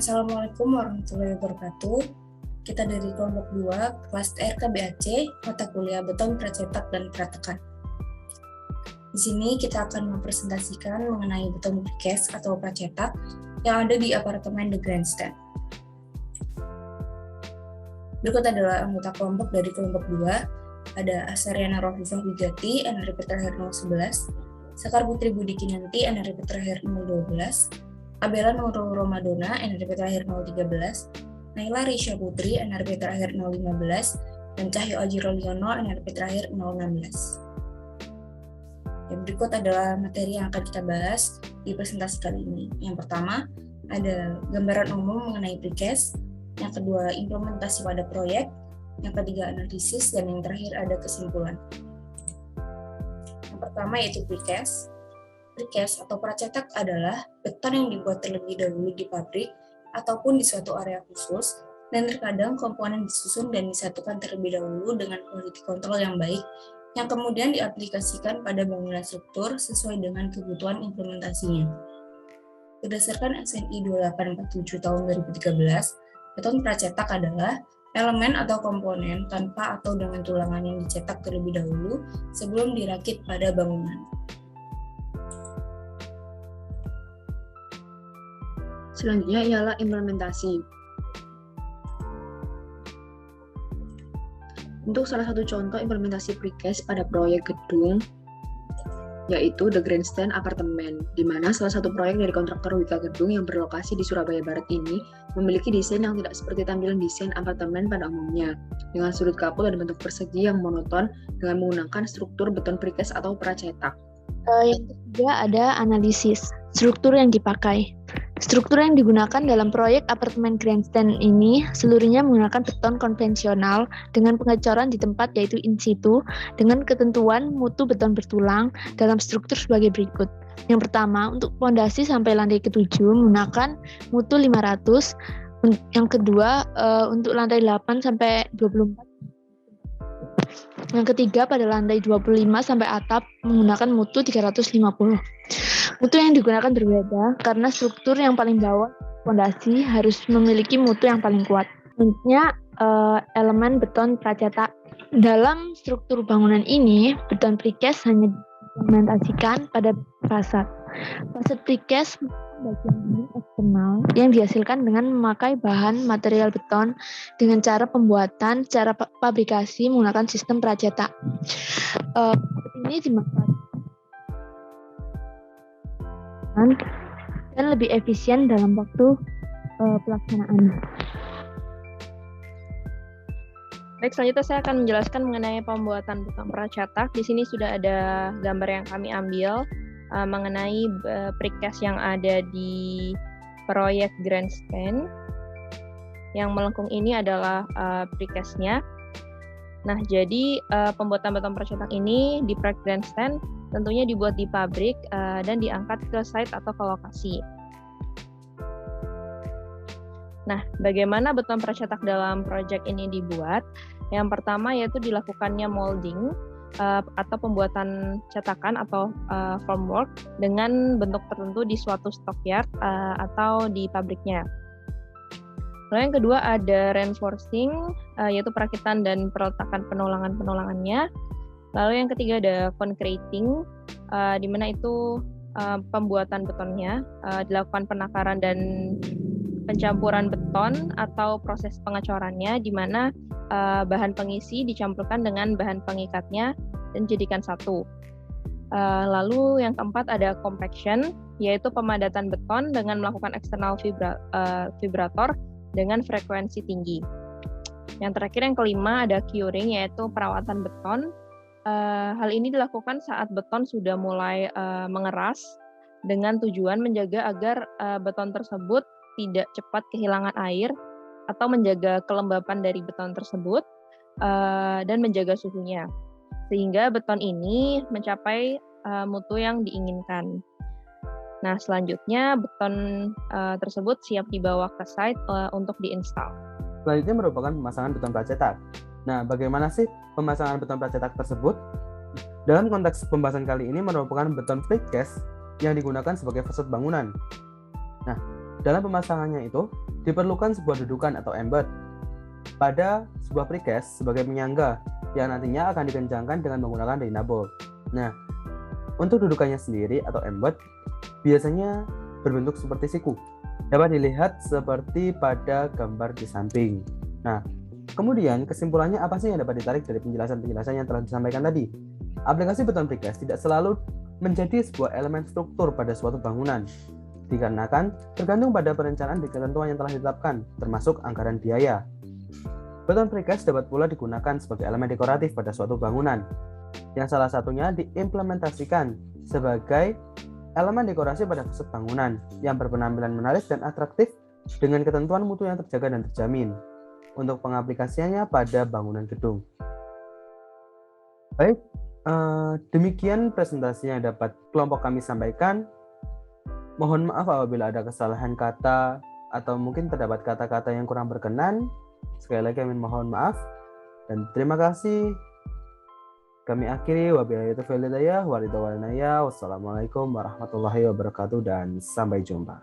Assalamualaikum warahmatullahi wabarakatuh. Kita dari kelompok 2, kelas RKBAC, mata kuliah beton pracetak dan pratekan. Di sini kita akan mempresentasikan mengenai beton precast atau pracetak yang ada di apartemen The Grandstand. Berikut adalah anggota kelompok dari kelompok 2, ada Asariana Rofifah Wigati, NRIP terakhir 011, Sekar Putri Budi Kinanti, NRIP terakhir 012, Abela Nurul Romadona, NRIP terakhir 013, Naila Risha Putri, NRIP terakhir 015, dan Cahyo Aji Roliono, NRIP terakhir 016. Berikut adalah materi yang akan kita bahas di presentasi kali ini. Yang pertama, ada gambaran umum mengenai precast, yang kedua, implementasi pada proyek, yang ketiga, analisis, dan yang terakhir ada kesimpulan. Yang pertama yaitu precast. Precast atau pracetak adalah beton yang dibuat terlebih dahulu di pabrik ataupun di suatu area khusus, dan terkadang komponen disusun dan disatukan terlebih dahulu dengan quality control yang baik, yang kemudian diaplikasikan pada bangunan struktur sesuai dengan kebutuhan implementasinya. Berdasarkan SNI 2847 tahun 2013, beton pracetak adalah elemen atau komponen tanpa atau dengan tulangan yang dicetak terlebih dahulu sebelum dirakit pada bangunan. Selanjutnya ialah implementasi. Untuk salah satu contoh implementasi precast pada proyek gedung, yaitu The Grandstand Apartemen, di mana salah satu proyek dari kontraktor Wika Gedung yang berlokasi di Surabaya Barat ini memiliki desain yang tidak seperti tampilan desain apartemen pada umumnya, dengan sudut kapul dan bentuk persegi yang monoton dengan menggunakan struktur beton precast atau pracetak. Yang ketiga ada analisis, struktur yang dipakai. Struktur yang digunakan dalam proyek apartemen Grandstand ini seluruhnya menggunakan beton konvensional dengan pengecoran di tempat yaitu in situ dengan ketentuan mutu beton bertulang dalam struktur sebagai berikut. Yang pertama, untuk fondasi sampai lantai ke-7 menggunakan mutu 500. Yang kedua, untuk lantai 8 sampai 24. Yang ketiga, pada lantai 25 sampai atap menggunakan mutu 350. Mutu yang digunakan berbeda karena struktur yang paling bawah fondasi harus memiliki mutu yang paling kuat. Selanjutnya, elemen beton pracetak. Dalam struktur bangunan ini, beton precast hanya diimplementasikan pada fasad. Fasad precast bagian dinding eksternal yang dihasilkan dengan memakai bahan material beton dengan cara pembuatan secara pabrikasi menggunakan sistem pracetak. Ini dimanfaatkan dan lebih efisien dalam waktu pelaksanaan. Baik, selanjutnya saya akan menjelaskan mengenai pembuatan beton pracetak. Di sini sudah ada gambar yang kami ambil mengenai precast yang ada di proyek Grandstand. Yang melengkung ini adalah precastnya. Nah, jadi pembuatan beton pracetak ini di proyek Grandstand tentunya dibuat di pabrik dan diangkat ke site atau ke lokasi. Nah, bagaimana beton pracetak dalam proyek ini dibuat? Yang pertama yaitu dilakukannya molding atau pembuatan cetakan atau formwork dengan bentuk tertentu di suatu stockyard atau di pabriknya. Lalu yang kedua ada reinforcing, yaitu perakitan dan peletakan penulangan-penulangannya. Lalu yang ketiga ada concreting, di mana itu pembuatan betonnya, dilakukan penakaran dan pencampuran beton atau proses pengecorannya, di mana bahan pengisi dicampurkan dengan bahan pengikatnya dan jadikan satu. Lalu yang keempat ada compaction, yaitu pemadatan beton dengan melakukan eksternal vibrator dengan frekuensi tinggi. Yang terakhir yang kelima ada curing, yaitu perawatan beton. Hal ini dilakukan saat beton sudah mulai mengeras dengan tujuan menjaga agar beton tersebut tidak cepat kehilangan air atau menjaga kelembapan dari beton tersebut dan menjaga suhunya sehingga beton ini mencapai mutu yang diinginkan. Nah, selanjutnya beton tersebut siap dibawa ke site untuk diinstal. Selanjutnya merupakan pemasangan beton pracetak. Nah, bagaimana sih pemasangan beton pracetak tersebut? Dalam konteks pembahasan kali ini merupakan beton precast yang digunakan sebagai fasad bangunan. Nah, Dalam pemasangannya itu diperlukan sebuah dudukan atau embed pada sebuah precast sebagai penyangga yang nantinya akan dikencangkan dengan menggunakan dynamo. Nah, untuk dudukannya sendiri atau embed biasanya berbentuk seperti siku. Dapat dilihat seperti pada gambar di samping. Nah, kemudian kesimpulannya apa sih yang dapat ditarik dari penjelasan-penjelasan yang telah disampaikan tadi? Aplikasi beton precast tidak selalu menjadi sebuah elemen struktur pada suatu bangunan, dikarenakan tergantung pada perencanaan dan ketentuan yang telah ditetapkan, termasuk anggaran biaya. Beton precast dapat pula digunakan sebagai elemen dekoratif pada suatu bangunan, yang salah satunya diimplementasikan sebagai elemen dekorasi pada fasad bangunan yang berpenampilan menarik dan atraktif dengan ketentuan mutu yang terjaga dan terjamin untuk pengaplikasiannya pada bangunan gedung. Baik, demikian presentasi yang dapat kelompok kami sampaikan. Mohon maaf apabila ada kesalahan kata atau mungkin terdapat kata-kata yang kurang berkenan. Sekali lagi kami mohon maaf dan terima kasih. Kami akhiri, wabillahi taufiq wal hidayah, wassalamualaikum warahmatullahi wabarakatuh dan sampai jumpa.